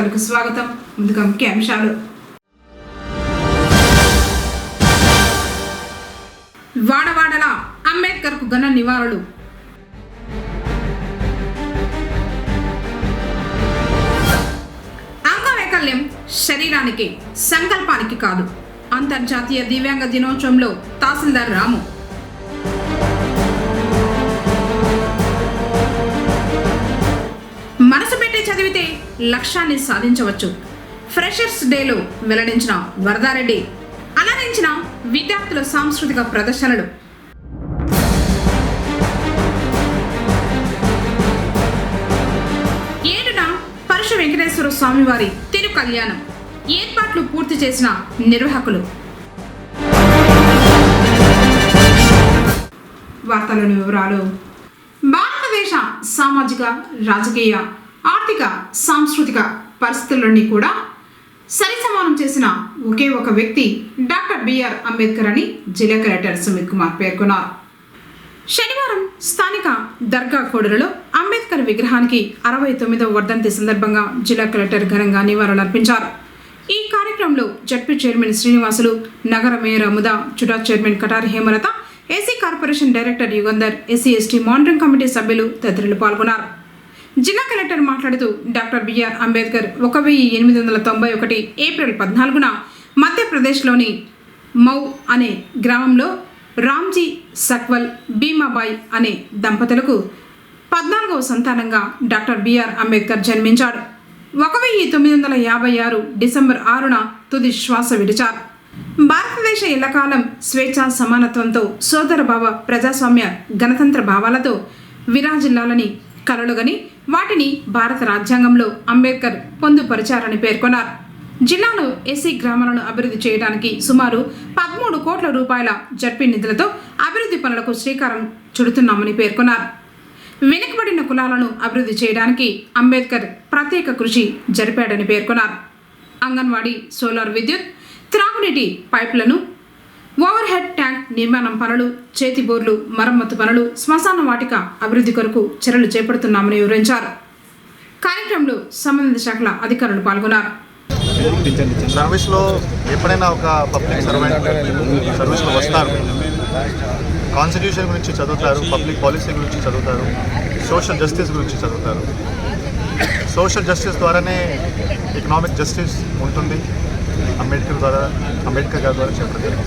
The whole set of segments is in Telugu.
వార్తలకు స్వాగతం. ముందుగా ముఖ్య అంశాలు. వాడవాడల అంబేద్కర్కు ఘన నివాళులు. అంగవైకల్యం శరీరానికి, సంకల్పానికి కాదు. అంతర్జాతీయ దివ్యాంగ దినోత్సవంలో తహసీల్దార్ రాము. మనసు పెట్టి చదివితే లక్ష్యాన్ని సాధించవచ్చు. ఫ్రెషర్స్ డేలో వెల్లడించిన వరదారెడ్డి. అలరించిన విద్యార్థుల సాంస్కృతిక ప్రదర్శనలు. ఏడున పరశు వెంకటేశ్వర స్వామివారి తిరు కళ్యాణం. ఏర్పాట్లు పూర్తి చేసిన నిర్వాహకులు. వార్తలోని వివరాలు. భారతదేశ సామాజిక, రాజకీయ, ఆర్థిక, సాంస్కృతిక పరిస్థితులన్నీ కూడా సరిసమానం చేసిన ఒకే ఒక వ్యక్తి డాక్టర్ బిఆర్ అంబేద్కర్ అని జిల్లా కలెక్టర్ సుమిత్ కుమార్ పేర్కొన్నారు. శనివారం స్థానిక దర్గా కోడలలో అంబేద్కర్ విగ్రహానికి 69వ వర్ధంతి సందర్భంగా జిల్లా కలెక్టర్ ఘనంగా నివాళులర్పించారు. ఈ కార్యక్రమంలో జడ్పీ చైర్మన్ శ్రీనివాసులు, నగర మేయర్ అముదా, చుడా chairman Katari Hemalatha, AC corporation director Yugandhar, SC ST monitoring committee సభ్యులు తదితరులు పాల్గొన్నారు. జిల్లా కలెక్టర్ మాట్లాడుతూ డాక్టర్ బిఆర్ అంబేద్కర్ 1891 ఏప్రిల్ 14న మధ్యప్రదేశ్లోని మౌ అనే గ్రామంలో రామ్జీ సక్వల్, భీమాబాయి అనే దంపతులకు 14వ సంతానంగా డాక్టర్ బిఆర్ అంబేద్కర్ జన్మించాడు. 1956 డిసెంబర్ 6న తుది శ్వాస విడిచారు. భారతదేశ ఎల్లకాలం స్వేచ్ఛ, సమానత్వంతో, సోదరభావ, ప్రజాస్వామ్య, గణతంత్ర భావాలతో విరాజిల్లాలని కలలుగని వాటిని భారత రాజ్యాంగంలో అంబేద్కర్ పొందుపరిచారని పేర్కొన్నారు. జిల్లాలో ఎస్సీ గ్రామాలను అభివృద్ధి చేయడానికి సుమారు 13 కోట్ల రూపాయల జడ్పీ నిధులతో అభివృద్ధి పనులకు శ్రీకారం చుడుతున్నామని పేర్కొన్నారు. వెనుకబడిన కులాలను అభివృద్ధి చేయడానికి అంబేద్కర్ ప్రత్యేక కృషి జరిపాడని పేర్కొన్నారు. అంగన్వాడీ, సోలార్ విద్యుత్, త్రాగునీటి పైపులను, ఓవర్ హెడ్ ట్యాంక్ నిర్మాణం పనులు, చేతి బోర్లు మరమ్మతు పనులు, శ్మశాన వాటిక అభివృద్ధి కొరకు చర్యలు చేపడుతున్నామని వివరించారు. కార్యక్రమంలో సంబంధిత శాఖల అధికారులు పాల్గొన్నారు. సర్వీస్లో ఎప్పుడైనా ఒక పబ్లిక్ సర్వెంట్ సర్వీస్లో వస్తారు, కాన్స్టిట్యూషన్ గురించి చదువుతారు, పబ్లిక్ పాలసీ గురించి చదువుతారు, సోషల్ జస్టిస్ గురించి చదువుతారు. సోషల్ జస్టిస్ ద్వారానే ఎకనామిక్ జస్టిస్ ఉంటుంది. అంబేద్కర్ గారి ద్వారా చెప్పడం.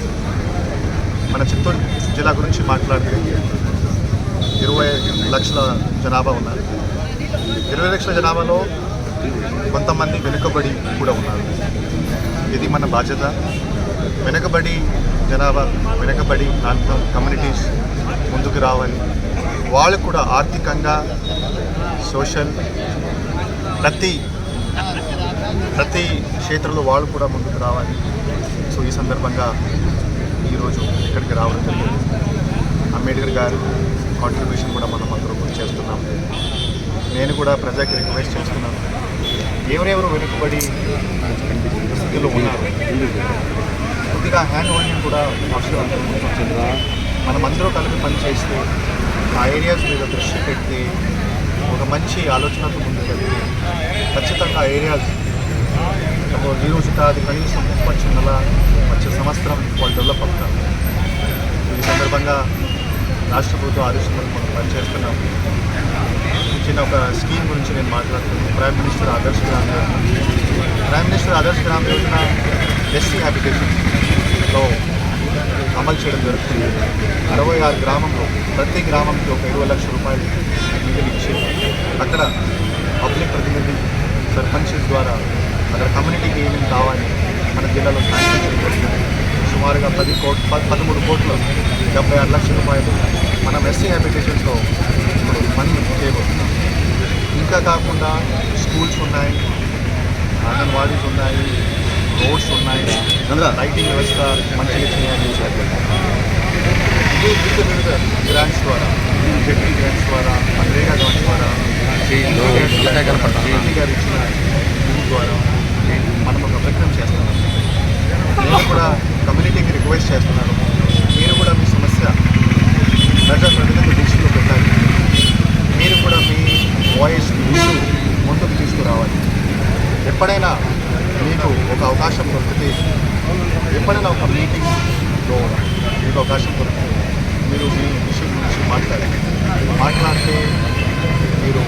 మన చిత్తూరు జిల్లా గురించి మాట్లాడితే 20 లక్షల జనాభా ఉన్నారు. 20 లక్షల జనాభాలో కొంతమంది వెనుకబడి కూడా ఉన్నారు. ఇది మన బాధ్యత. వెనుకబడి జనాభా, వెనుకబడి ప్రాంతం, కమ్యూనిటీస్ ముందుకు రావాలి. వాళ్ళు కూడా ఆర్థికంగా, సోషల్, ప్రతి క్షేత్రంలో వాళ్ళు కూడా ముందుకు రావాలి. సో ఈ సందర్భంగా ఈరోజు ఇక్కడికి రావడం జరిగింది. అంబేద్కర్ గారు కాంట్రిబ్యూషన్ కూడా మనం అందరూ చేస్తున్నాం. నేను కూడా ప్రజలకి రిక్వెస్ట్ చేస్తున్నాను, ఎవరెవరు వెనుకబడి స్థితిలో ఉన్నారు, కొద్దిగా హ్యాండ్ హోల్డింగ్ కూడా అవసరం. మనమందరూ కలిపి పనిచేస్తే, ఆ ఏరియాస్ మీద దృష్టి పెడితే, ఒక మంచి ఆలోచనతో ముందుకెళ్తే ఖచ్చితంగా ఆ ఏరియాస్ అది కనీసం వచ్చే నెల, వచ్చే సంవత్సరం వాళ్ళు డెవలప్ అవుతారు. ఈ సందర్భంగా రాష్ట్ర ప్రభుత్వ ఆదేశాలను మనం పనిచేస్తున్నాం. చిన్న ఒక స్కీమ్ గురించి నేను మాట్లాడుతున్నాను. Prime minister Adarsh Gram Yojana SC హ్యాబిటేషన్లో అమలు చేయడం జరుగుతుంది. 66 గ్రామంలో ప్రతి గ్రామంకి ఒక 20 లక్షల రూపాయలు నిధులు ఇచ్చి, అక్కడ పబ్లిక్ ప్రతినిధి, సర్పంచెస్ ద్వారా అక్కడ కమ్యూనిటీకి ఏమేమి కావాలి మన జిల్లాలో శాంక్షన్ చేయడం జరిగింది. సుమారుగా 13 కోట్ల 76 లక్షల రూపాయలు మనం ఎస్సీ హ్యాబిటేషన్స్లో ఇప్పుడు పని చేయబోతున్నాం. ఇంకా కాకుండా స్కూల్స్ ఉన్నాయి, అంగన్వాడీస్ ఉన్నాయి, రోడ్స్ ఉన్నాయి, లైటింగ్ వ్యవస్థ మంచిగా చేయాలి. వివిధ గ్రాంట్స్ ద్వారా, జెడ్పీ గ్రాంట్స్ ద్వారా, మన్రేగా గ్రాంట్స్ ద్వారా, జేపీ గారు ఇచ్చిన ద్వారా మనం ఒక ప్రయత్నం చేస్తున్నాం. నేను కూడా కమ్యూనిటీకి రిక్వెస్ట్ చేస్తున్నాను, మీరు కూడా మీ సమస్య ప్రజాప్రతినిధుల దృష్టిలో పెట్టాలి. మీరు కూడా మీ వాయిస్ ముందుకు తీసుకురావాలి. ఎప్పుడైనా మీకు ఒక అవకాశం దొరికితే, ఎప్పుడైనా ఒక మీటింగ్లో మీకు అవకాశం దొరికితే మీరు మీ ఇష్యూ గురించి మాట్లాడితే మీరు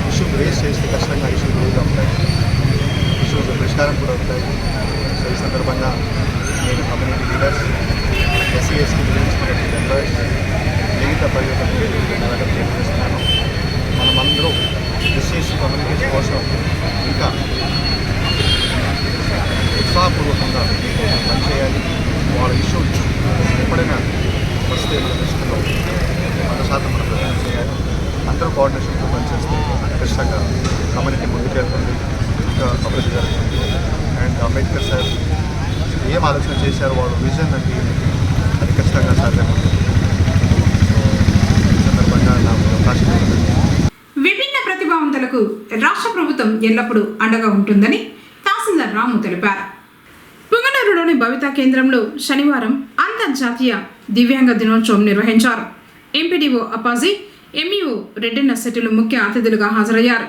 ఇష్యూ రేస్ చేస్తే ఖచ్చితంగా ఇష్యూ రేజ్ అవుతాయి, ఇష్యూస్ పరిష్కారం కూడా అవుతాయి. సో ఈ సందర్భంగా నేను community leaders, SC ST members, మిగతా ప్రజలకు చేస్తున్నాను. మనమందరూ ఎస్సీ ఎస్టీ కమ్యూనికేషన్ కోసం ఇంకా ఉత్సాహపూర్వకంగా పనిచేయాలి. వాళ్ళ ఇష్యూస్ ఎప్పుడైనా వస్తే మన దృష్టిలో 100% మనం ప్రయత్నం చేయాలి. అందరూ కోఆర్డినేషన్తో పనిచేస్తే ఖచ్చితంగా కమ్యూనిటీ ముందుకెళ్తుంది, ఇంకా అభివృద్ధి జరుగుతుంది. అండ్ అంబేద్కర్ సార్ ఏం ఆలోచన చేశారు, వాళ్ళ విజన్ అంటే అది ఖచ్చితంగా సాధ్యమవుతుంది. ఈ సందర్భంగా నాకు అవకాశం ఉంటుంది. విభిన్న ప్రతిభావంతులకు రాష్ట్ర ప్రభుత్వం ఎల్లప్పుడూ అండగా ఉంటుందని తహసీల్దార్ రాము తెలిపారు. పుంగనూరులోని భవితా కేంద్రంలో శనివారం అంతర్జాతీయ దివ్యాంగ దినోత్సవం నిర్వహించారు. ఎంపీడీఓ అప్పాజీ, ఎంఈఓ రెడ్డన్న శెట్టిలు ముఖ్య అతిథులుగా హాజరయ్యారు.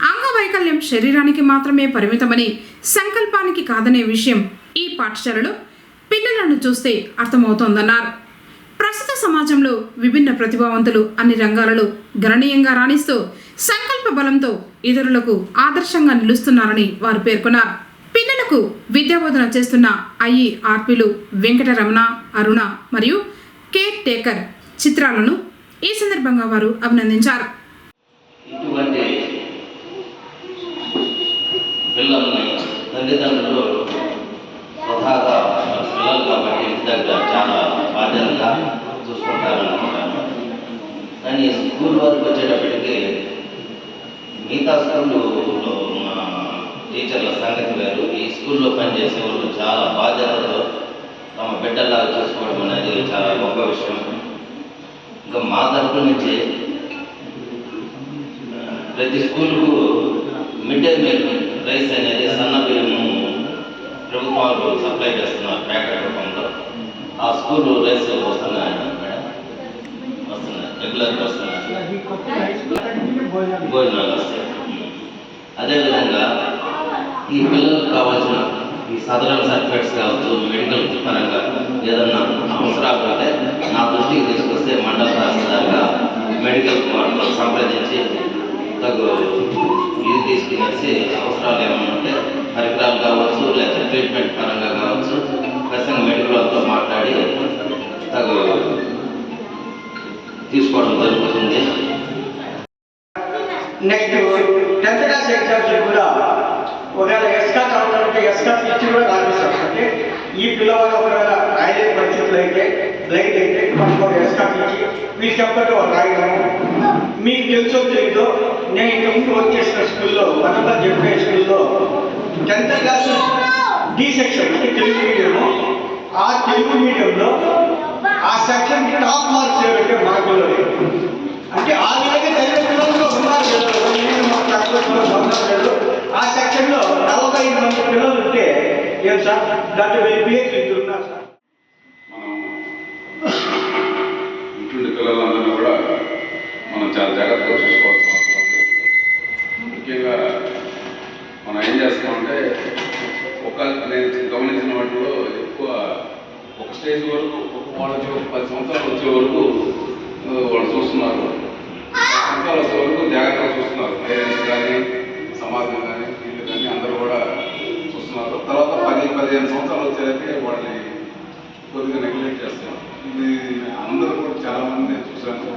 అంగవైకల్యం శరీరానికి మాత్రమే పరిమితమని, సంకల్పానికి కాదనే విషయం ఈ పాఠశాలలో పిల్లలను చూస్తే అర్థమవుతోందన్నారు. ప్రస్తుత సమాజంలో విభిన్న ప్రతిభావంతులు అన్ని రంగాలలో గణనీయంగా రాణిస్తూ సంకల్ప బలంతో ఇతరులకు ఆదర్శంగా నిలుస్తున్నారని వారు పేర్కొన్నారు. పిల్లలకు విద్యాబోధన చేస్తున్న ఐఈఆర్పీలు వెంకటరమణ, అరుణ మరియు కేర్ టేకర్ చిత్రాలను ఈ సందర్భంగా వారు అభినందించారు. ఇటువంటి పిల్లల్ని తల్లిదండ్రులు స్వతహాగా పిల్లలు కాబట్టి ఇంటి దగ్గర చాలా బాధ్యతగా చూసుకుంటారనుకుంటాను. కానీ స్కూల్ వరకు వచ్చేటప్పటికి మిగతా స్కూల్లో మా టీచర్ల సంగతి వేరు. ఈ స్కూల్లో పనిచేసే వాళ్ళు చాలా బాధ్యతతో తమ బిడ్డలాగా చూసుకోవడం అనేది చాలా గొప్ప విషయం. ఇంకా మా తరపు నుంచి ప్రతి స్కూల్కు మిడ్ డే మీల్ రైస్ అనేది సన్న బియ్యము ప్రభుత్వాలు సప్లై చేస్తున్నారు ప్యాకెట్ రూపంలో. ఆ స్కూల్ రైస్ వస్తున్నాయి మేడం, వస్తున్నాయి, రెగ్యులర్గా వస్తున్నాయి, భోజనాలు వస్తాయి. అదేవిధంగా ఈ పిల్లలకు కావాల్సిన ఈ సదరన్ సర్టిఫికేట్స్ కావచ్చు, మెడికల్ పరంగా ఏదన్నా అవసరాలు ఉంటే నా దృష్టికి తీసుకొస్తే మండల తహసీల్దార్గా మెడికల్ వాటిలో సంప్రదించి తగు ఇది తీసుకునేసి అవసరాలు ఏమైనా ఉంటే పరికరాలు కావచ్చు, లేకపోతే ట్రీట్మెంట్ పరంగా కావచ్చు, ఖచ్చితంగా మెడికల్ వాళ్ళతో మాట్లాడి తగు తీసుకోవడం జరుగుతుంది. నెక్స్ట్ 10th క్లాస్ ఎగ్జామ్స్ కూడా ఒకవేళ ఎస్కా చదవడానికి ఎస్కా ఇచ్చి కూడా రాపిస్తారు. అంటే ఈ పిల్లవాడు ఒకవేళ రాయలేని పరిస్థితులు అయితే, బ్లైండ్ అయితే మనకు ఎస్కా ఇచ్చి మీరు చెప్పండి వాళ్ళు రాయగలము. మీకు తెలుసో తెలీదో, నేను ఇంతకుముందు వర్క్ చేసిన స్కూల్లో, మనలో చెప్పే స్కూల్లో 10th క్లాస్ డి సెక్షన్ అంటే తెలుగు మీడియము. ఆ తెలుగు మీడియంలో ఆ సెక్షన్ టాప్ మార్క్స్ ఏమంటే మన పిల్లలు అంటే ఆ విధంగా చదివే పిల్లలు ఉన్నారు. ఆ సెక్షన్లో 45 మంది పిల్లలు ఉంటే ఏం సార్ దాంట్లో పిహెచ్డి ఉన్నారు సార్. ఇటువంటి పిల్లలందరినీ కూడా మనం చాలా జాగ్రత్తగా చూసుకోవాల్సిన అవసరం ఉంది. ముఖ్యంగా మనం ఏం చేస్తామంటే నేను గమనించిన వాటిలో ఎక్కువ ఒక స్టేజ్ వరకు వాళ్ళకి 10 సంవత్సరాలు వచ్చే వరకు వాళ్ళు చూస్తున్నారు. 10 సంవత్సరాలు వచ్చే వరకు జాగ్రత్తగా చూస్తున్నారు. పేరెంట్స్ కానీ, సమాజం కానీ, వీళ్ళు కానీ అందరూ కూడా చూస్తున్నారు. తర్వాత 10-15 సంవత్సరాలు వచ్చేదైతే వాళ్ళని కొద్దిగా నెగ్లెక్ట్ చేస్తున్నారు. ఇది అందరూ కూడా చాలామంది నేను చూశాను.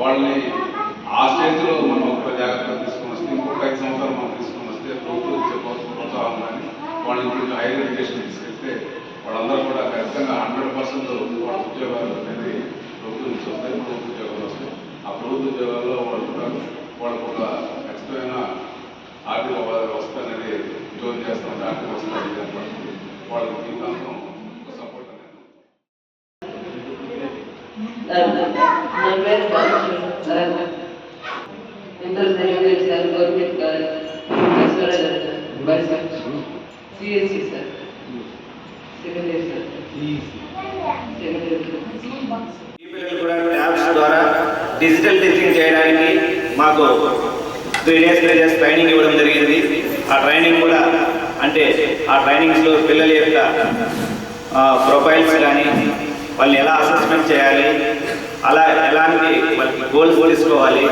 వాళ్ళని ఆ స్టేజ్లో మనం ఒక జాగ్రత్తగా తీసుకుని వస్తే, ఇంకొక 5 సంవత్సరాలు మనం తీసుకుని వస్తే ప్రభుత్వం ఇచ్చే ప్రోత్సాహం కానీ వాళ్ళని కొంచెం హైయర్ ఎడ్యుకేషన్ తీసుకెళ్తే వాళ్ళందరూ కూడా ఖచ్చితంగా 100% వాళ్ళ ఉద్యోగాలు అనేది ప్రభుత్వం నుంచి వస్తాయి. ప్రభుత్వ ఉద్యోగాలు వస్తాయి. ఆ ప్రభుత్వ ఉద్యోగాల్లో వాళ్ళు కూడా వాళ్ళకు ఒక ఖచ్చితమైన ఆర్థిక వ్యవస్థ అనేది జోన్ చేస్తున్నారు. ఆర్థిక వ్యవస్థ అనేది వాళ్ళకి జీవితాంతం ఒక సపోర్ట్ అనేది. నా పేరు inter secondary sir, government college CSC sir, secondary sir, కూడా ట్యాబ్స్ ద్వారా డిజిటల్ టీచింగ్ చేయడానికి మాకు 3 days ట్రైనింగ్ ఇవ్వడం జరిగింది. ఆ ట్రైనింగ్ కూడా అంటే ఆ ట్రైనింగ్స్లో పిల్లల యొక్క ప్రొఫైల్స్ కానీ వాళ్ళని ఎలా అసెస్మెంట్ చేయాలి, అలా ఎలాంటి వాళ్ళకి గోల్స్ తీసుకోవాలి,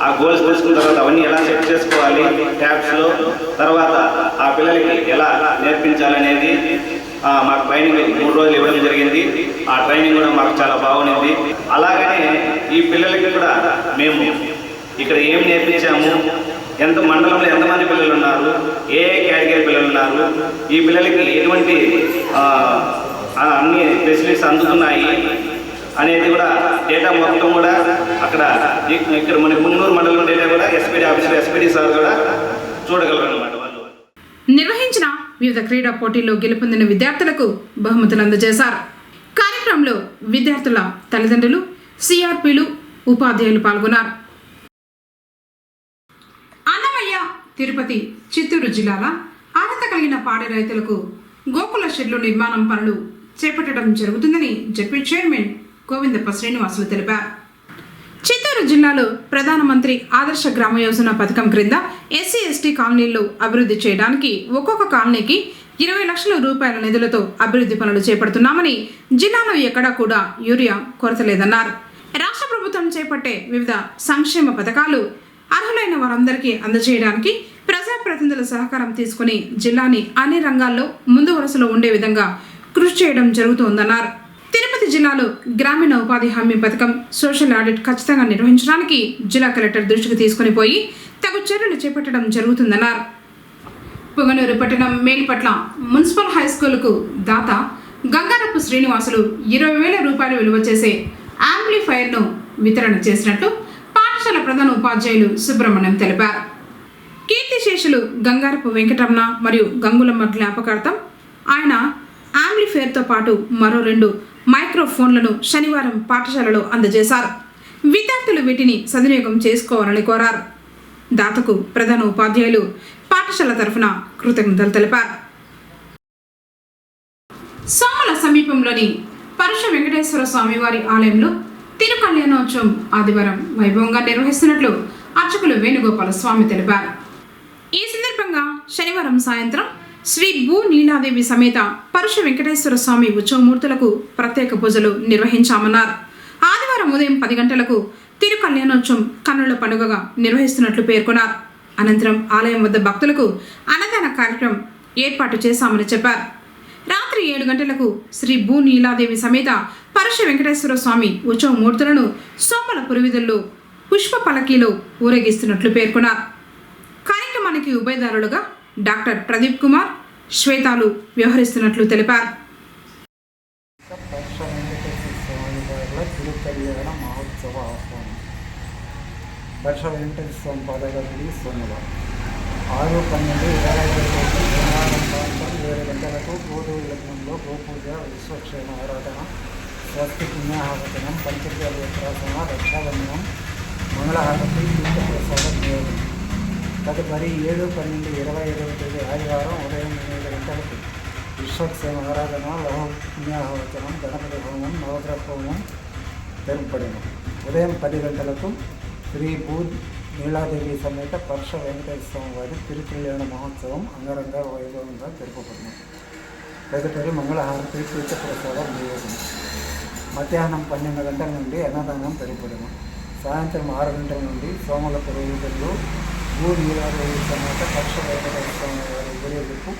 ఆ గోల్స్ తీసుకున్న తర్వాత అవన్నీ ఎలా సెట్ చేసుకోవాలి ట్యాబ్స్లో, తర్వాత ఆ పిల్లలకి ఎలా నేర్పించాలనేది మాకు ట్రైనింగ్ 3 రోజులు ఇవ్వడం జరిగింది. ఆ ట్రైనింగ్ కూడా మాకు చాలా బాగుంది. అలాగనే ఈ పిల్లలకి కూడా మేము ఇక్కడ ఏం నేర్పించాము, ఎంత మండలంలో ఎంతమంది పిల్లలు ఉన్నారు, ఏ కేటగిరీ పిల్లలు ఉన్నారు, ఈ పిల్లలకి ఎటువంటి అన్ని ఫెసిలిటీస్ అందుతున్నాయి అనేది కూడా డేటా మొత్తం కూడా అక్కడ ఇక్కడ మన మున్నూరు మండలం డేటా కూడా ఎస్పీడీ ఆఫీసర్ ఎస్పీడీ సార్ కూడా చూడగలరు అన్నమాట. వాళ్ళు నిర్వహించిన వివిధ క్రీడా పోటీల్లో గెలుపొందిన విద్యార్థులకు బహుమతులు అందజేశారు. కార్యక్రమంలో విద్యార్థుల తల్లిదండ్రులు, సిఆర్పీలు, ఉపాధ్యాయులు పాల్గొన్నారు. అన్నమయ్య, తిరుపతి, చిత్తూరు జిల్లాల అర్హత కలిగిన పాడి రైతులకు గోకుల షెడ్లు నిర్మాణం పనులు చేపట్టడం జరుగుతుందని జెడ్పీ చైర్మన్ గోవిందప్ప శ్రీనివాసులు తెలిపారు. చిత్తూరు జిల్లాలో ప్రధానమంత్రి ఆదర్శ గ్రామ యోజన పథకం క్రింద ఎస్సీ ఎస్టీ కాలనీల్లో అభివృద్ధి చేయడానికి ఒక్కొక్క కాలనీకి 20 లక్షల రూపాయల నిధులతో అభివృద్ధి పనులు చేపడుతున్నామని, జిల్లాలో ఎక్కడా కూడా యూరియా కొరత లేదన్నారు. రాష్ట్ర ప్రభుత్వం చేపట్టే వివిధ సంక్షేమ పథకాలు అర్హులైన వారందరికీ అందజేయడానికి ప్రజాప్రతినిధుల సహకారం తీసుకుని జిల్లాని అన్ని రంగాల్లో ముందు వరుసలో ఉండే విధంగా కృషి చేయడం జరుగుతోందన్నారు. తిరుపతి జిల్లాలో గ్రామీణ ఉపాధి హామీ పథకం సోషల్ ఆడిట్ ఖచ్చితంగా నిర్వహించడానికి జిల్లా కలెక్టర్ దృష్టికి తీసుకుని పోయి తగు చర్యలు చేపట్టడం జరుగుతుందన్నారు. పొంగనూరు పట్టణం మేల్పట్ల మున్సిపల్ హై స్కూల్కు దాత గంగారపు శ్రీనివాసులు 20,000 రూపాయలు విలువ చేసే యాంప్లిఫైర్ను వితరణ చేసినట్లు పాఠశాల ప్రధాన ఉపాధ్యాయులు సుబ్రహ్మణ్యం తెలిపారు. కీర్తిశేషులు గంగారపు వెంకటరమణ మరియు గంగులమ్మ జ్ఞాపకార్థం ఆయన యాంప్లిఫైర్తో పాటు మరో 2 మైక్రోఫోన్లను శనివారం పాఠశాలలో అందజేశారు. విద్యార్థులు వీటిని సద్వినియోగం చేసుకోవాలని కోరారు. దాతకు ప్రధాన ఉపాధ్యాయులు పాఠశాల తరఫున కృతజ్ఞతలు తెలిపారు. సోమల సమీపంలోని పరుష వెంకటేశ్వర స్వామివారి ఆలయంలో తిరు కళ్యాణోత్సవం ఆదివారం వైభవంగా నిర్వహిస్తున్నట్లు అర్చకులు వేణుగోపాల స్వామి తెలిపారు. ఈ సందర్భంగా శనివారం సాయంత్రం శ్రీ భూ నీలాదేవి సమేత పరుష వెంకటేశ్వర స్వామి ఉత్సవమూర్తులకు ప్రత్యేక పూజలు నిర్వహించామన్నారు. ఆదివారం ఉదయం 10 గంటలకు తిరు కళ్యాణోత్సవం కన్నుల పండుగగా నిర్వహిస్తున్నట్లు పేర్కొన్నారు. అనంతరం ఆలయం వద్ద భక్తులకు అన్నదాన కార్యక్రమం ఏర్పాటు చేశామని చెప్పారు. రాత్రి 7 గంటలకు శ్రీ భూ నీలాదేవి సమేత పరుష వెంకటేశ్వర స్వామి ఉత్సవమూర్తులను సోమల పురివిధుల్లో పుష్ప పలకీలో ఊరేగిస్తున్నట్లు పేర్కొన్నారు. కార్యక్రమానికి ఉభయదారులుగా డాక్టర్ ప్రదీప్ కుమార్, శ్వేతాలు వ్యవహరిస్తున్నట్లు తెలిపారు. పరుష వెంకటేశ్వర స్వామి వారిలో తిరు కళ్యాణ మహోత్సవ ఆహ్వానం. పరుష వెంకటేశ్వర స్వామి పాదగతి సోమవారం 6/12/2020 శనివారం సాయంత్రం 7 గంటలకు గోధుమ లగ్నంలో గోపూజ, విశ్వక్షేమ ఆరాధన, స్వస్తి పుణ్యాహవచనం, పంచర్యాల యత్రాసన, రక్షాబంధనం, మంగళహారతి, తీర్థప్రసాదం నియోగం. తదుపరి 7/12/2020 ఆదివారం ఉదయం 8 గంటలకు విశ్వక్షేమ ఆరాధన, లహో పుణ్యాహవచనం, గణపతి హోమం, నవగ్రహ హోమం జరుపబడిన. ఉదయం 10 గంటలకు శ్రీ భూ నీలాదేవి సమేత పరుష వెంకటేశ్వర స్వామి వారి తిరుకళ్యాణ మహోత్సవం అంగరంగ వైభవంగా జరుపబడిన. తదుపరి మంగళహారతి, తీర్థప్రసాదం నియోగం. మధ్యాహ్నం 12 గంటల నుండి అన్నదానం జరుపబడిన. సాయంత్రం 6 గంటల నుండి సోమల పురోహితులు భూ నీలాదేవి సమేత పరుష వెంకటేశ్వర స్వామి వారి ఊరేగింపు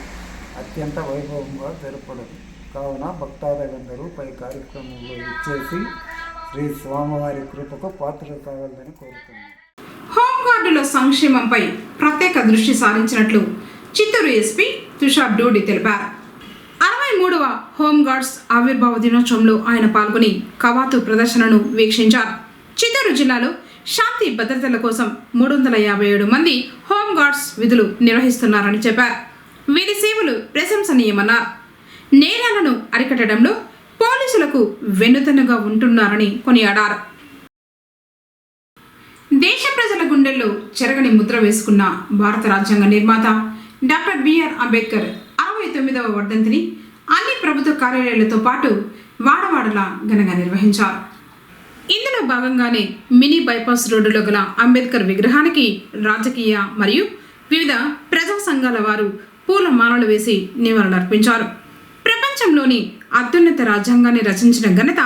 అత్యంత వైభవంగా జరుపబడదు. కావున భక్తాదులందరూ పై కార్యక్రమంలో ఇచ్చేసి శ్రీ స్వామివారి కృపకు పాత్రలు కావాలని కోరుతున్నాను. హోంగార్డుల సంక్షేమంపై ప్రత్యేక దృష్టి సారించినట్లు చిత్తూరు ఎస్పీ తుషార్ డూడి తెలిపారు. 63వ హోంగార్డ్స్ ఆవిర్భావ దినోత్సవంలో ఆయన పాల్గొని కవాతు ప్రదర్శనను వీక్షించారు. చిత్తూరు జిల్లాలో శాంతి భద్రతల కోసం 357 మంది హోంగార్డ్స్ విధులు నిర్వహిస్తున్నారని చెప్పారు. వీరి సేవలు ప్రశంసనీయమన్నారు. నేరాలను అరికట్టడంలో పోలీసులకు వెన్నుదన్నుగా ఉంటున్నారని కొనియాడారు. దేశ ప్రజల గుండెల్లో చెరగని ముద్ర వేసుకున్న భారత రాజ్యాంగ నిర్మాత డాక్టర్ బిఆర్ అంబేద్కర్ 69వ వర్ధంతిని అన్ని ప్రభుత్వ కార్యాలయాలతో పాటు వాడవాడలా ఘనంగా నిర్వహించారు. ఇందులో భాగంగానే మినీ బైపాస్ రోడ్డులో గల అంబేద్కర్ విగ్రహానికి రాజకీయ మరియు వివిధ ప్రజా సంఘాల వారు పూల మాలలు వేసి నివాళులర్పించారు. ప్రపంచంలోని అత్యున్నత రాజ్యాంగాన్ని రచించిన ఘనత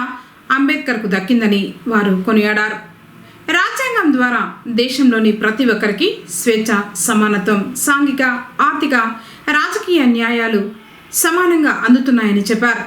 అంబేద్కర్కు దక్కిందని వారు కొనియాడారు. రాజ్యాంగం ద్వారా దేశంలోని ప్రతి ఒక్కరికి స్వేచ్ఛ, సమానత్వం, సాంఘిక, ఆర్థిక, రాజకీయ న్యాయాలు సమానంగా అందుతున్నాయని చెప్పారు.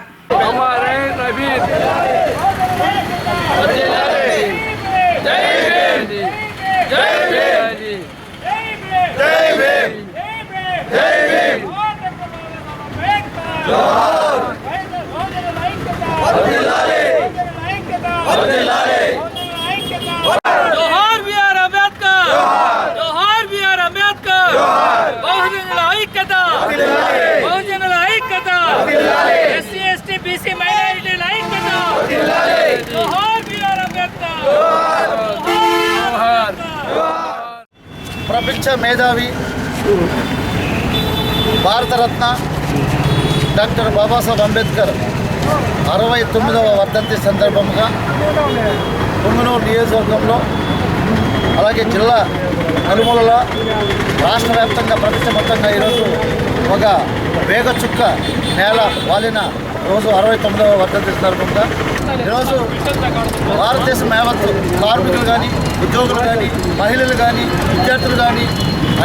ప్రపంచ మేధావి, భారతరత్న డాక్టర్ బాబాసాహెబ్ అంబేద్కర్ 69వ వర్ధంతి సందర్భంగా పుంగనూరు నియోజకవర్గంలో అలాగే జిల్లా నలుమూలల రాష్ట్ర వ్యాప్తంగా ప్రపంచవ్యాప్తంగా ఈరోజు ఒక వేగచుక్క నేల వాలిన రోజు 69వ వర్ధంతి సందర్భంగా ఈరోజు భారతదేశం యావత్తు కార్మికులు కానీ, ఉద్యోగులు కానీ, మహిళలు కానీ, విద్యార్థులు కానీ,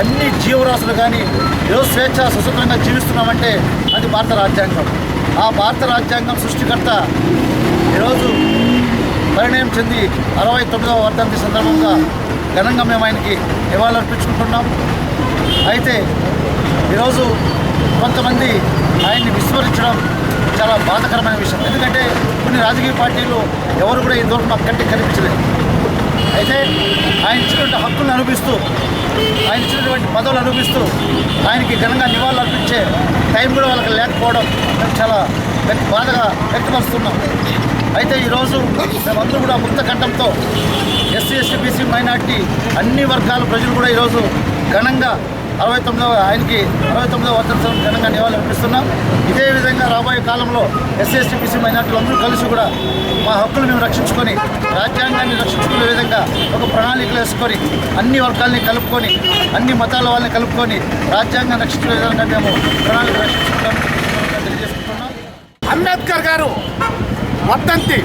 అన్ని జీవరాశులు కానీ ఈరోజు స్వేచ్ఛ స్వతంత్రంగా జీవిస్తున్నామంటే అది భారత రాజ్యాంగం. ఆ భారత రాజ్యాంగం సృష్టికర్త ఈరోజు పరిణయం చెంది 69వ వర్ధంతి సందర్భంగా ఘనంగా మేము ఆయనకి నివాళులర్పించుకుంటున్నాం. అయితే ఈరోజు కొంతమంది ఆయన్ని విస్మరించడం చాలా బాధాకరమైన విషయం. ఎందుకంటే కొన్ని రాజకీయ పార్టీలు ఎవరు కూడా ఇంతవరకు మాకు కంటికి కనిపించలేదు. అయితే ఆయన ఇచ్చినటువంటి హక్కులను అనుభవిస్తూ, ఆయన ఇచ్చినటువంటి పదవులు అనుభవిస్తూ ఆయనకి ఘనంగా నివాళులు అర్పించే టైం కూడా వాళ్ళకి లేకపోవడం మేము చాలా బాధగా వ్యక్తపరుస్తున్నాం. అయితే ఈరోజు మేమందరూ కూడా ముక్త కంఠంతో ఎస్సీ, ఎస్టీ, బీసీ, మైనార్టీ అన్ని వర్గాల ప్రజలు కూడా ఈరోజు ఘనంగా 69వ వర్ధంతి ఘనంగా నివాళులు అర్పిస్తున్నాం. ఇదే విధంగా రాబోయే కాలంలో ఎస్సీ, ఎస్టీ, బీసీ, మైనార్టీలు అందరూ కలిసి కూడా మా హక్కులు మేము రక్షించుకొని, రాజ్యాంగాన్ని రక్షించుకునే విధంగా ఒక ప్రణాళికలు వేసుకొని అన్ని వర్గాల్ని కలుపుకొని, అన్ని మతాల వాళ్ళని కలుపుకొని రాజ్యాంగాన్ని రక్షించుకునే విధంగా మేము ప్రణాళిక రక్షించుకుంటామని తెలియజేసుకుంటున్నాం. అంబేద్కర్ గారు వర్ధంతి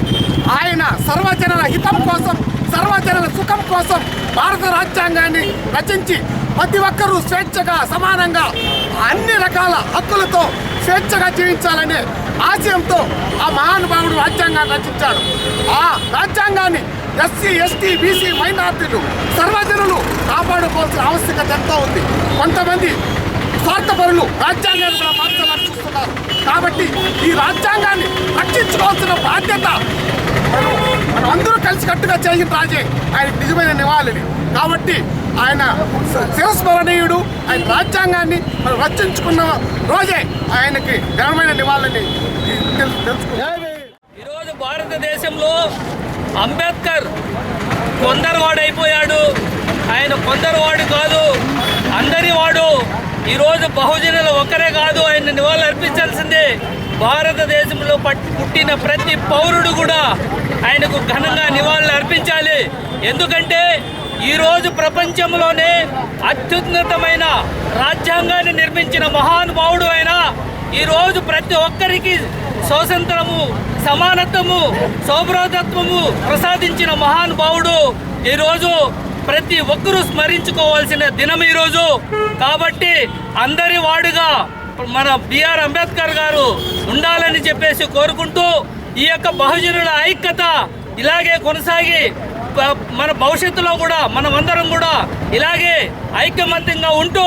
ఆయన సర్వజనుల హితం కోసం, సర్వజనుల సుఖం కోసం భారత రాజ్యాంగాన్ని రచించి ప్రతి ఒక్కరూ స్వేచ్ఛగా, సమానంగా, అన్ని రకాల హక్కులతో స్వేచ్ఛగా జీవించాలనే ఆశయంతో ఆ మహానుభావుడు రాజ్యాంగాన్ని రచించాడు. ఆ రాజ్యాంగాన్ని ఎస్సీ, ఎస్టీ, బీసీ, మైనార్టీలు, సర్వజనులు కాపాడుకోవాల్సిన ఆవశ్యకత ఎంతో ఉంది. కొంతమంది స్వార్థపరులు రాజ్యాంగాన్ని కూడా మార్చాలని చూస్తున్నారు. కాబట్టి ఈ రాజ్యాంగాన్ని రక్షించుకోవాల్సిన బాధ్యత మనం అందరూ కలిసికట్టుగా చేసిన రాజే ఆయనకు నిజమైన నివాళిని. కాబట్టి ఆయన శిరస్మరణీయుడు. ఆయన రాజ్యాంగాన్ని మనం రక్షించుకున్న రోజే ఆయనకి ఘనమైన నివాళిని తెలుసుకున్నాం. ఈరోజు భారతదేశంలో అంబేద్కర్ కొందరువాడైపోయాడు. ఆయన కొందరువాడు కాదు, అందరి వాడు. ఈరోజు బహుజనులు ఒక్కరే కాదు, ఆయన నివాళులు అర్పించాల్సిందే. భారతదేశంలో పుట్టిన ప్రతి పౌరుడు కూడా ఆయనకు ఘనంగా నివాళులు అర్పించాలి. ఎందుకంటే ఈరోజు ప్రపంచంలోనే అత్యున్నతమైన రాజ్యాంగాన్ని నిర్మించిన మహానుభావుడు ఆయన. ఈరోజు ప్రతి ఒక్కరికి స్వాతంత్రము, సమానత్వము, సౌభ్రాతత్వము ప్రసాదించిన మహానుభావుడు ఈరోజు ప్రతి ఒక్కరూ స్మరించుకోవాల్సిన దినం ఈరోజు. కాబట్టి అందరి వాడుగా మన బిఆర్ అంబేద్కర్ గారు ఉండాలని చెప్పేసి కోరుకుంటూ ఈ యొక్క బహుజనుల ఐక్యత ఇలాగే కొనసాగి మన భవిష్యత్తులో కూడా మనమందరం కూడా ఇలాగే ఐక్యమత్యంగా ఉంటూ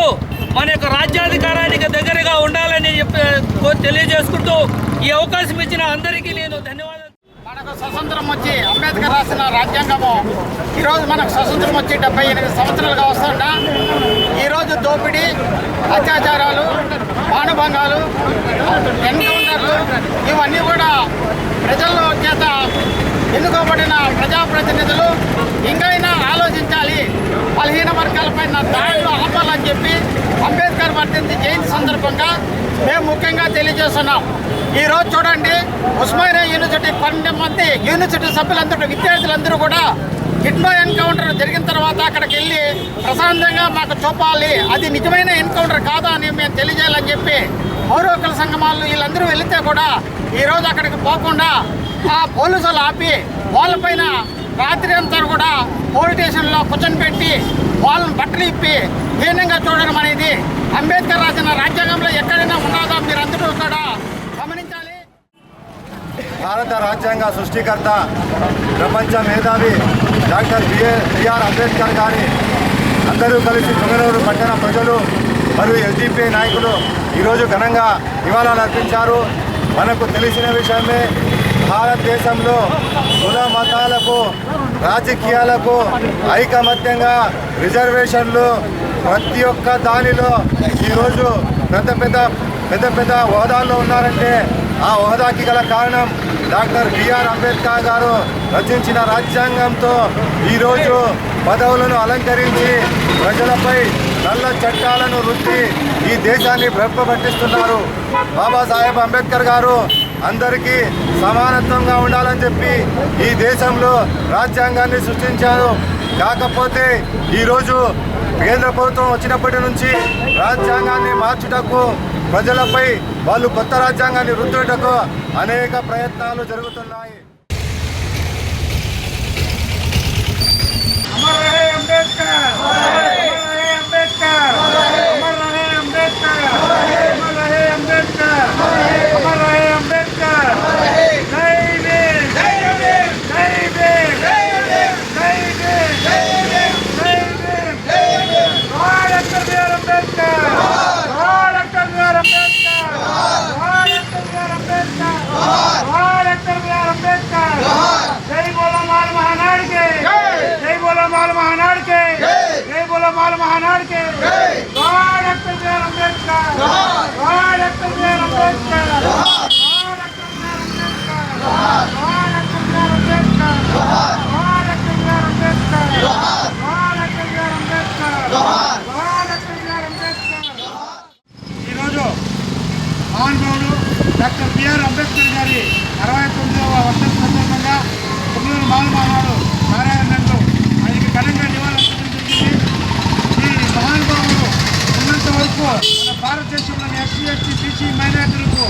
మన యొక్క రాజ్యాధికారానికి దగ్గరగా ఉండాలని తెలియజేసుకుంటూ ఈ అవకాశం ఇచ్చిన అందరికీ నేను ధన్యవాదాలు. మనకు స్వతంత్రం వచ్చి అంబేద్కర్ రాసిన రాజ్యాంగము ఈరోజు మనకు స్వతంత్రం వచ్చి 78 సంవత్సరాలుగా వస్తుందా. ఈరోజు దోపిడీ, అత్యాచారాలు, మానభంగాలు, ఎన్కౌంటర్లు ఇవన్నీ కూడా ప్రజల చేత ఎన్నుకోబడిన ప్రజాప్రతినిధులు ఇంకైనా ఆలోచించాలి. బలహీన వర్గాలపైన దాడులు ఆపాలని చెప్పి అంబేద్కర్ వర్ధంతి జయంతి సందర్భంగా మేము ముఖ్యంగా తెలియజేస్తున్నాం. ఈరోజు చూడండి, ఉస్మానియా యూనివర్సిటీ 12 మంది యూనివర్సిటీ సభ్యులందరూ విద్యార్థులందరూ కూడా హిట్మా ఎన్కౌంటర్ జరిగిన తర్వాత అక్కడికి వెళ్ళి ప్రశాంతంగా మాకు చూపాలి, అది నిజమైన ఎన్కౌంటర్ కాదా అని మేము తెలియజేయాలని చెప్పి పౌర హక్కుల సంఘాలు వీళ్ళందరూ వెళితే కూడా ఈరోజు అక్కడికి పోకుండా ఆ పోలీసులు ఆపి వాళ్ళపైన రాత్రి అంతా కూడా పోలీస్ స్టేషన్లో కూర్చొని వాళ్ళని బట్టలు ఇప్పి హీనంగా చూడడం అనేది అంబేద్కర్ రాసిన రాజ్యాంగంలో ఎక్కడైనా ఉన్నదో మీరందరూ కూడా గమనించాలి. భారత రాజ్యాంగ సృష్టికర్త ప్రపంచ మేధావి డాక్టర్ బిఆర్ అంబేద్కర్ గారి అందరూ కలిసి పొంగనూరు పట్టణ ప్రజలు మరియు ఎస్డిపిఐ నాయకులు ఈరోజు ఘనంగా నివాళులు అర్పించారు. మనకు తెలిసిన విషయమే, భారతదేశంలో కుల మతాలకు రాజకీయాలకు ఐకమత్యంగా రిజర్వేషన్లు ప్రతి ఒక్క దానిలో ఈరోజు పెద్ద పెద్ద హోదాల్లో ఉన్నారంటే ఆ హోదాకి గల కారణం డాక్టర్ బిఆర్ అంబేద్కర్ గారు రచించిన రాజ్యాంగంతో ఈరోజు పదవులను అలంకరించి ప్రజలపై నల్ల చట్టాలను రుద్ది ఈ దేశాన్ని భ్రమపట్టిస్తున్నారు. బాబాసాహెబ్ అంబేద్కర్ గారు అందరికీ సమానత్వంగా ఉండాలని చెప్పి ఈ దేశంలో రాజ్యాంగాన్ని సృష్టించారు. కాకపోతే ఈరోజు కేంద్ర ప్రభుత్వం వచ్చినప్పటి నుంచి రాజ్యాంగాన్ని మార్చుటకు, ప్రజలపై వాళ్ళు కొత్త రాజ్యాంగాన్ని రుద్దుటకు అనేక ప్రయత్నాలు జరుగుతున్నాయి. అమర్ రహే అంబేద్కర్, అమర్ రహే అంబేద్కర్, అమర్ రహే అంబేద్కర్, అమర్ రహే అంబేద్కర్, అమర్ రహే అంబేద్కర్. జై భీమ్, జై భీమ్, జై భీమ్, జై భీమ్, జై భీమ్, జై భీమ్, జై భీమ్, జై Bhim. Doctor BR Ambedkar, doctor BR Ambedkar, doctor BR Ambedkar, doctor BR Ambedkar. జై బోలో మాల మహానాడ్ కే, జై బోలో మాల మహానాడ్ కే, జై బోలో మాల మహానాడ్ కే. Doctor BR Ambedkar, doctor BR Ambedkar, doctor BR Ambedkar, doctor BR Ambedkar, doctor BR Ambedkar, doctor BR Ambedkar, doctor BR Ambedkar. ఈరోజు మహానుభావుడు డాక్టర్ బిఆర్ అంబేద్కర్ గారి 69వ వర్షం సందర్భంగా పొంగనూరు మాల మహానాడు కార్యాలయంలో ఆయనకి ఘనంగా నివాళులర్పించడం జరిగింది. ఈ మహానుభావుడు ఉన్నంత వరకు మన భారతదేశంలోని ఎస్సీ, ఎస్టీ, బీసీ మైనార్టీలకు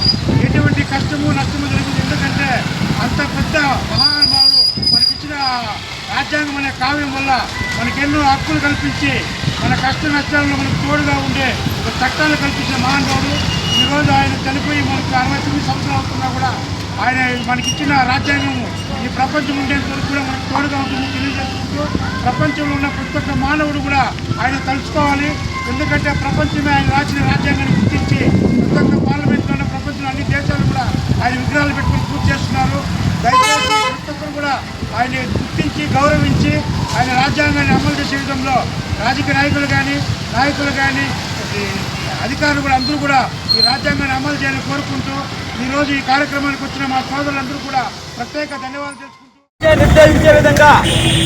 ఎటువంటి కష్టము నష్టము జరుగుతుంది. ఎందుకంటే అంత పెద్ద మహానుభావుడు మనకిచ్చిన రాజ్యాంగం అనే కావ్యం వల్ల మనకెన్నో హక్కులు కల్పించి మన కష్ట నష్టాలలో మనకు తోడుగా ఉండే చట్టాలు కల్పించిన మహానుభావుడు. ఈరోజు ఆయన చనిపోయి మనకు 69 సంవత్సరాలు అవుతున్నా కూడా ఆయన మనకిచ్చిన రాజ్యాంగము ఈ ప్రపంచం ఉండేంత వరకు కూడా మనకు తోడుగా ఉంటుందని తెలియజేసుకుంటూ, ప్రపంచంలో ఉన్న ప్రతి ఒక్క మానవుడు కూడా ఆయన తలుచుకోవాలి. ఎందుకంటే ప్రపంచమే ఆయన రాసిన రాజ్యాంగాన్ని గుర్తించి ప్రతి ఒక్క పార్లమెంట్లో ఉన్న ప్రపంచంలో అన్ని దేశాలు కూడా ఆయన విగ్రహాలు పెట్టుకుని పూజ చేస్తున్నారు. దయచేసి ప్రతి ఒక్కరు కూడా ఆయన గుర్తించి గౌరవించి ఆయన రాజ్యాంగాన్ని అమలు చేసే విధంలో రాజకీయ నాయకులు కానీ అధికారులు కూడా అందరూ కూడా ఈ రాజ్యాంగాన్ని అమలు చేయాలని కోరుకుంటూ ఈరోజు ఈ కార్యక్రమానికి వచ్చిన మా సోదరులందరూ కూడా ప్రత్యేక ధన్యవాదాలు తెలుసుకుంటూ, నిర్దేశించే విధంగా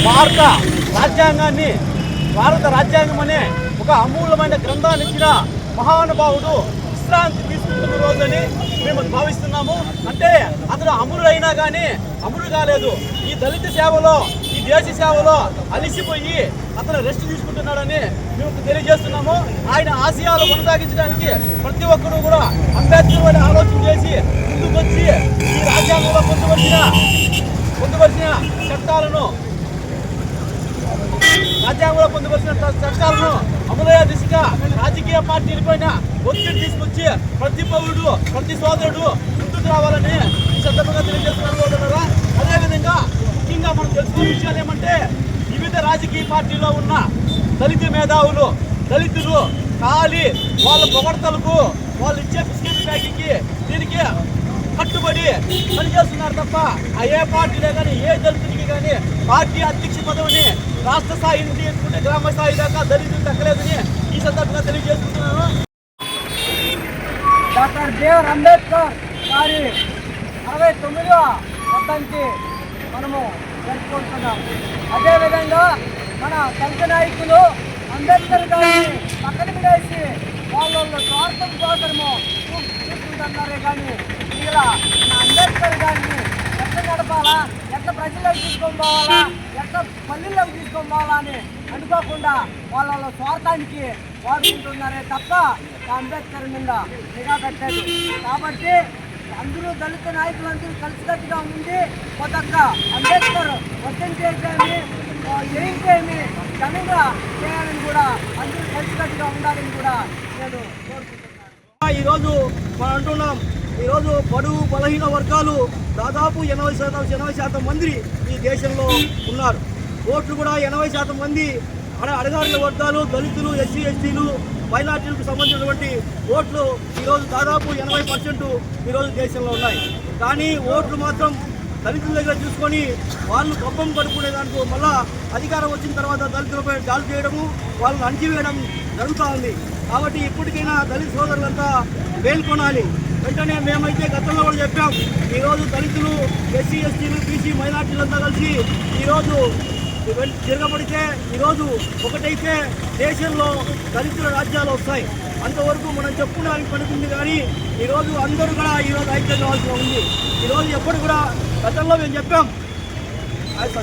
భారత రాజ్యాంగం అనే ఒక అమూల్యమైన గ్రంథాన్ని ఇచ్చిన మహానుభావుడు విశ్రాంతి తీసుకుంటున్న రోజని మేము భావిస్తున్నాము. అంటే అతను అమరుడైనా కానీ అమరుడు కాలేదు. ఈ దళిత సేవలో, ఈ దేశ సేవలో అలిసిపోయి అతను రెస్ట్ తీసుకుంటున్నాడని మేము తెలియజేస్తున్నాము. ఆయన ఆశయాలు కొనసాగించడానికి ప్రతి ఒక్కరూ కూడా అంబేద్కర్ అని ఆలోచన చేసి ముందుకొచ్చి ఈ రాజ్యాంగంలో పొందుపరిచిన చట్టాలను అమలయ్యే దిశగా రాజకీయ పార్టీలపైన ఒత్తిడి తీసుకొచ్చి ప్రతి పౌరుడు, ప్రతి సోదరుడు ముందుకు రావాలని ఈ సందర్భంగా తెలియజేస్తున్నారు. అదేవిధంగా ముఖ్యంగా మనం తెలుసుకునే విషయాలు ఏమంటే, వివిధ రాజకీయ పార్టీలో ఉన్న దళిత మేధావులు, దళితులు ఖాళీ వాళ్ళ పొగడ్తలకు, వాళ్ళు ఇచ్చే బిస్కెట్ ప్యాకింగ్కి దీనికి కట్టుబడి పనిచేస్తున్నారు తప్ప ఏ పార్టీలే కానీ ఏ దళితుడికి కానీ పార్టీ అధ్యక్ష పదవిని రాష్ట్ర స్థాయి నుంచి ఎత్తుకుంటే గ్రామ స్థాయి దాకా దళితులు దక్కలేదని ఈ సందర్భంగా తెలియజేస్తున్నాను. డాక్టర్ బిఆర్ అంబేద్కర్ గారి 69వ వర్ధంతి మనము జరుపుకుంటున్నాం. అదేవిధంగా మన దళిత నాయకులు అంబేద్కర్ గారిని పక్కన వేసి వాళ్ళ స్వార్థం కోసము చూసుకుంటున్నారే కానీ ఇలా అంబేద్కర్ గారిని ఎట్లా నడపాలా, ఎట్లా ప్రజల్లోకి తీసుకొని పోవాలా, ఎట్లా పల్లెల్లోకి తీసుకొని పోవాలా అని అనుకోకుండా వాళ్ళ స్వార్థానికి వాడుకుంటున్నారే తప్ప అంబేద్కర్ మీద నిఘా పెట్టలేదు. కాబట్టి అందరూ దళిత నాయకులందరూ కలిసికట్టుగా ఉండి కొత్తక్క అంబేద్కర్ వర్తించేసేమి ఏమి ఘనంగా చేయాలని కూడా అందరూ కలిసికట్టుగా ఉండాలని కూడా నేను కోరుకుంటున్నాను. ఈరోజు మనం అంటున్నాం, ఈరోజు బడుగు బలహీన వర్గాలు దాదాపు 80% మంది ఈ దేశంలో ఉన్నారు. ఓట్లు కూడా 80% మంది అడగారిన వర్గాలు, దళితులు, ఎస్సీ ఎస్టీలు, మైనార్టీలకు సంబంధించినటువంటి ఓట్లు ఈరోజు దాదాపు 80% ఈరోజు దేశంలో ఉన్నాయి. కానీ ఓట్లు మాత్రం దళితుల దగ్గర చూసుకొని వాళ్ళు గొప్పం కడుక్కునే దానికి మళ్ళా అధికారం వచ్చిన తర్వాత దళితులపై దాడి చేయడము, వాళ్ళని అణచివేయడం జరుగుతూ ఉంది. కాబట్టి ఇప్పటికైనా దళిత సోదరులంతా మేల్కొనాలి. వెంటనే మేమైతే గతంలో కూడా చెప్పాం, ఈరోజు దళితులు, ఎస్సీ ఎస్టీలు, బీసీ మైనార్టీలంతా కలిసి ఈరోజు తిరగబడితే ఈరోజు ఒకటైతే దేశంలో దళితుల రాజ్యాలు వస్తాయి. అంతవరకు మనం చెప్పుకోవడానికి పడుతుంది. కానీ ఈరోజు అందరూ కూడా ఈరోజు ఐక్యం కావాల్సి ఉంది. ఈరోజు ఎప్పుడు కూడా గతంలో మేము చెప్పాం,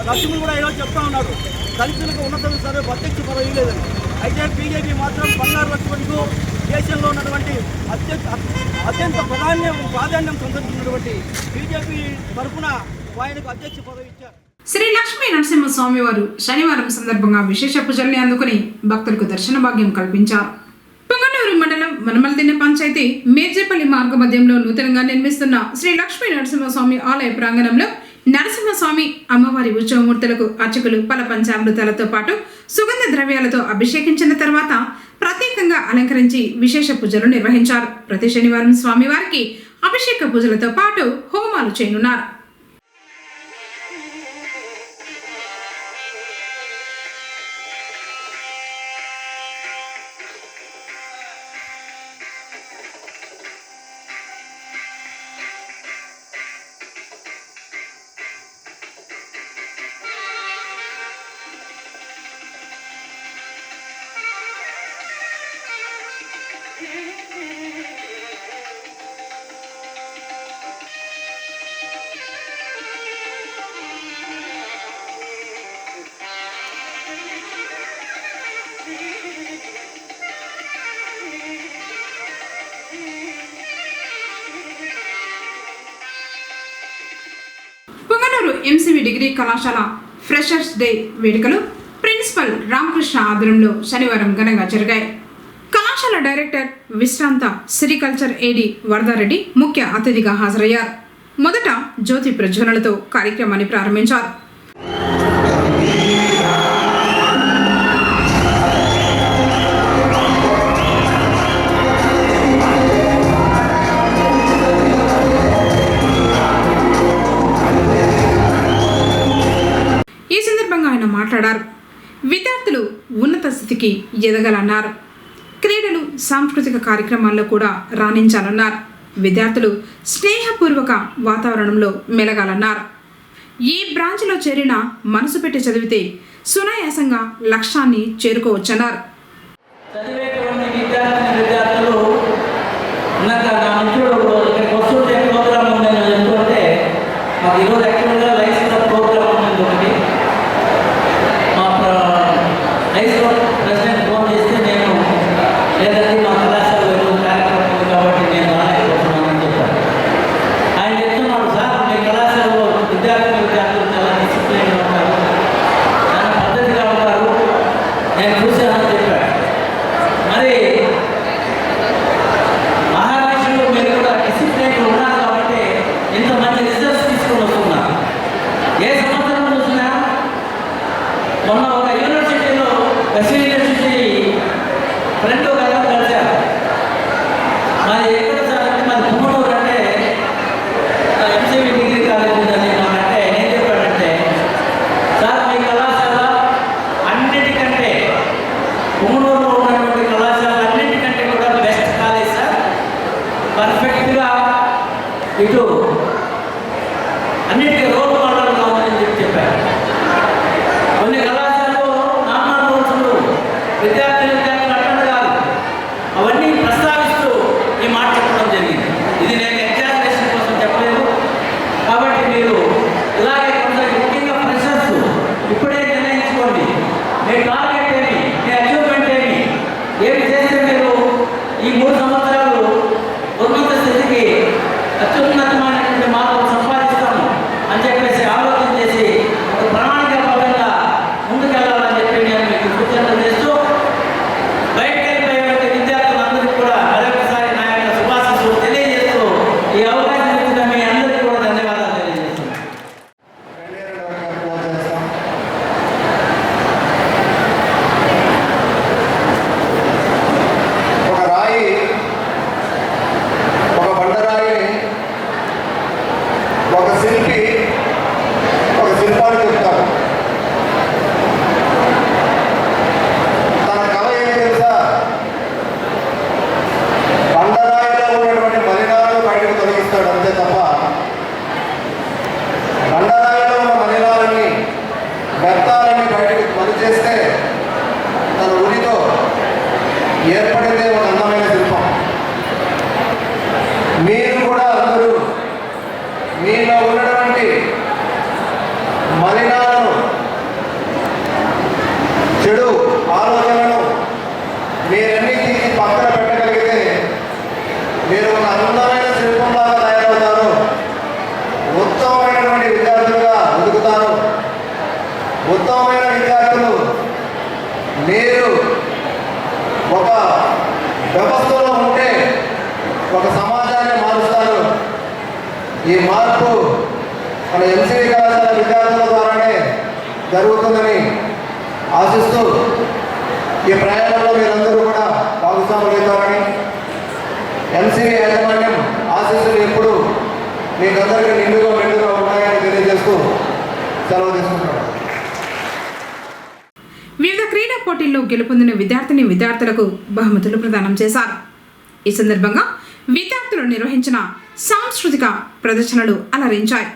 లక్ష్మణ్ కూడా ఈరోజు చెప్తా ఉన్నాడు, దళితులకు ఉన్నత సరే ప్రత్యక్ష పదవి లేదని. అయితే బీజేపీ మాత్రం బంగారు లక్ష్మణ్కు దేశంలో ఉన్నటువంటి అత్యంత ప్రాధాన్యం సంతరించినటువంటి బీజేపీ తరఫున ఆయనకు అధ్యక్ష పదవి ఇచ్చారు. శ్రీ లక్ష్మీ నరసింహస్వామి వారు శనివారం సందర్భంగా విశేష పూజల్ని అందుకుని భక్తులకు దర్శన భాగ్యం కల్పించారు. పొంగనూరు మండలం వనమలదిన్నె పంచాయతీ మేర్జేపల్లి మార్గ మధ్యంలో నూతనంగా నిర్మిస్తున్న శ్రీ లక్ష్మీ నరసింహస్వామి ఆలయ ప్రాంగణంలో నరసింహస్వామి అమ్మవారి ఉత్సవమూర్తులకు అర్చకులు పల పంచామృతాలతో పాటు సుగంధ ద్రవ్యాలతో అభిషేకించిన తర్వాత ప్రత్యేకంగా అలంకరించి విశేష పూజలు నిర్వహించారు. ప్రతి శనివారం స్వామివారికి అభిషేక పూజలతో పాటు హోమాలు చేయనున్నారు. పొంగనూరు ఎంసీవీ డిగ్రీ కళాశాల ఫ్రెషర్స్ డే వేడుకలు ప్రిన్సిపల్ రామకృష్ణ ఆధ్వర్యంలో శనివారం ఘనంగా జరిగాయి. కళాశాల డైరెక్టర్ విశ్రాంత సిరికల్చర్ ఏడీ వరదారెడ్డి ముఖ్య అతిథిగా హాజరయ్యారు. మొదట జ్యోతి ప్రజ్వలనతో కార్యక్రమాన్ని ప్రారంభించారు. ఈ సందర్భంగా ఆయన మాట్లాడారు. విద్యార్థులు ఉన్నత స్థితికి ఎదగాలన్నారు. క్రీడలు, సాంస్కృతిక కార్యక్రమాల్లో కూడా రాణించాలన్నారు. విద్యార్థులు స్నేహపూర్వక వాతావరణంలో మెలగాలన్నారు. ఏ బ్రాంచ్లో చేరినా మనసు పెట్టి చదివితే సునాయాసంగా లక్ష్యాన్ని చేరుకోవచ్చన్నారు. వ్యర్థాలని బయటకు పనిచేస్తే తన ఉనితో ఏర్పడిందే ఒక అందమైన శిల్పం. మీరు కూడా అందరూ మీలో ఉన్నటువంటి మలినాలను, చెడు ఆలోచనలను మీరన్నిటికీ పక్కన పెట్టగలిగితే మీరు ఒక అందమైన శిల్పంలాగా తయారవుతారు. ఉత్తమమైనటువంటి విద్యార్థులుగా ఎదుగుతారు. ఉత్తమమైన విద్యార్థులు మీరు ఒక వ్యవస్థలో ఉంటే ఒక సమాజాన్ని మారుస్తారు. ఈ మార్పు మన ఎంసీవీ కళాశాల విద్యార్థుల ద్వారానే జరుగుతుందని ఆశిస్తూ ఈ ప్రయాణంలో మీరందరూ కూడా భాగస్వాములు అవుతారని, ఎంసీవీ యాజమాన్యం ఆశీస్సులు ఎప్పుడు మీకందరికీ నిండుగా మెండుగా ఉన్నాయని తెలియజేస్తూ సెలవు తీసుకుంటున్నాను. వివిధ క్రీడా పోటీల్లో గెలుపొందిన విద్యార్థులకు బహుమతులు ప్రదానం చేశారు. ఈ సందర్భంగా విద్యార్థులు నిర్వహించిన సాంస్కృతిక ప్రదర్శనలు అలరించాయి.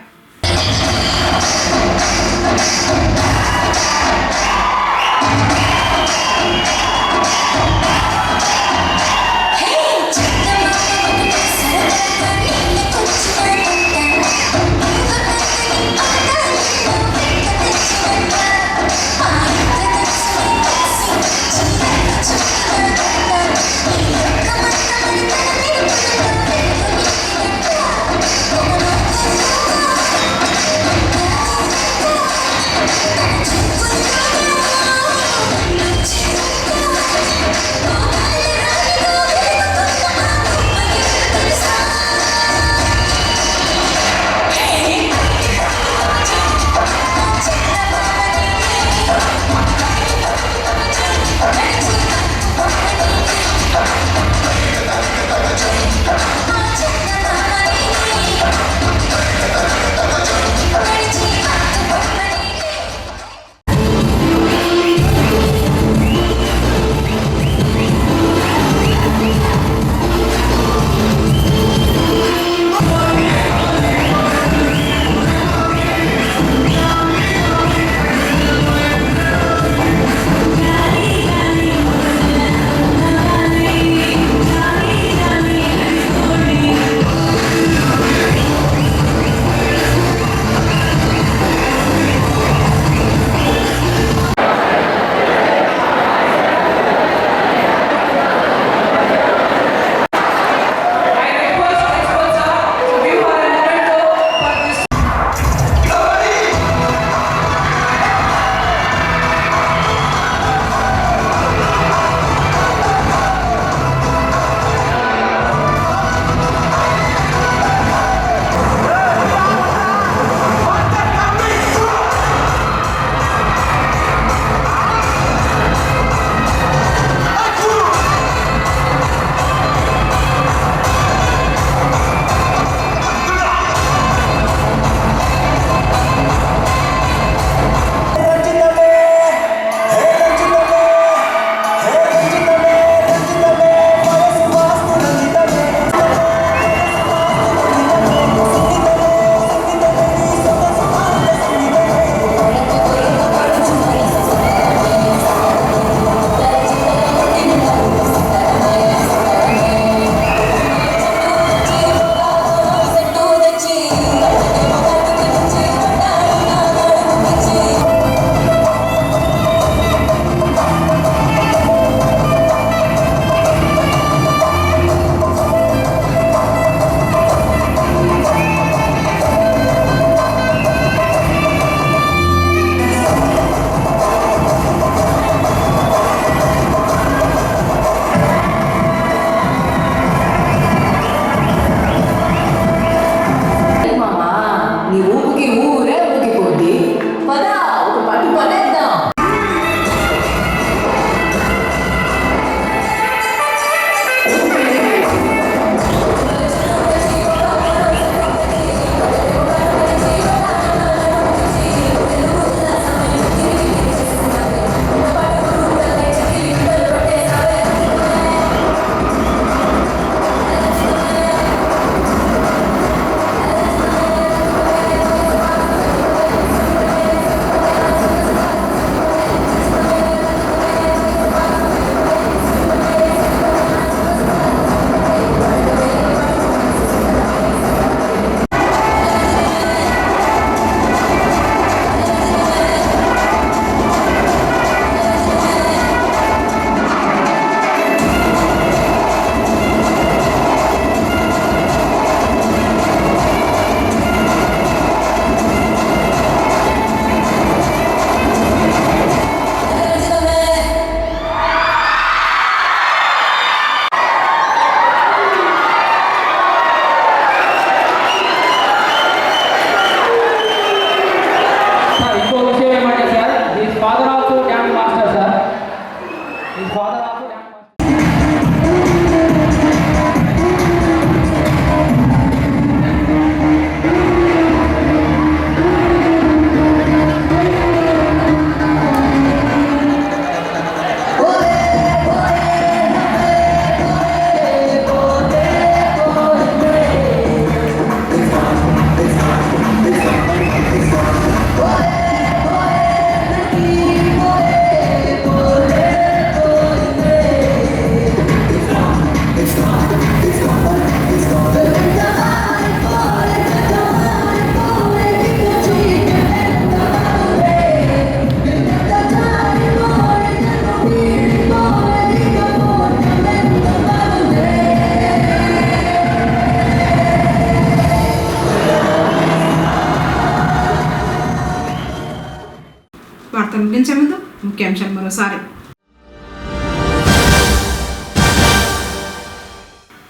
వార్తలు ముగించే ముందు ముఖ్యాంశాలు మరోసారి.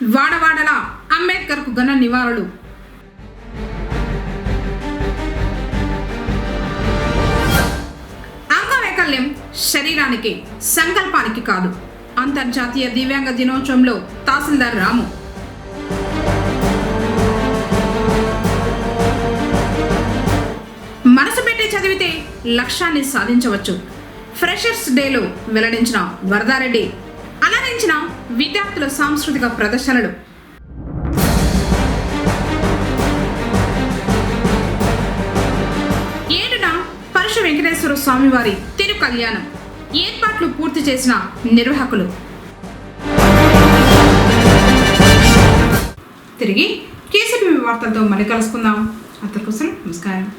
వాడవాడల అంబేద్కర్కు ఘన నివాళులు. అంగవైకల్యం శరీరానికి, సంకల్పానికి కాదు. అంతర్జాతీయ దివ్యాంగ దినోత్సవంలో తహసీల్దార్ రాము. మనసు పెట్టి చదివితే లక్ష్యాన్ని సాధించవచ్చు. ఫ్రెషర్స్ డేలో వెల్లడించిన వరదారెడ్డి. అలరించిన విద్యార్థుల సాంస్కృతిక ప్రదర్శనలు. ఏడున పరశు వెంకటేశ్వర స్వామివారి తిరు కళ్యాణం. ఏర్పాట్లు పూర్తి చేసిన నిర్వాహకులు. తిరిగి కేసీపీ వార్తలతో మళ్ళీ కలుసుకుందాం. అంతకోసం నమస్కారం.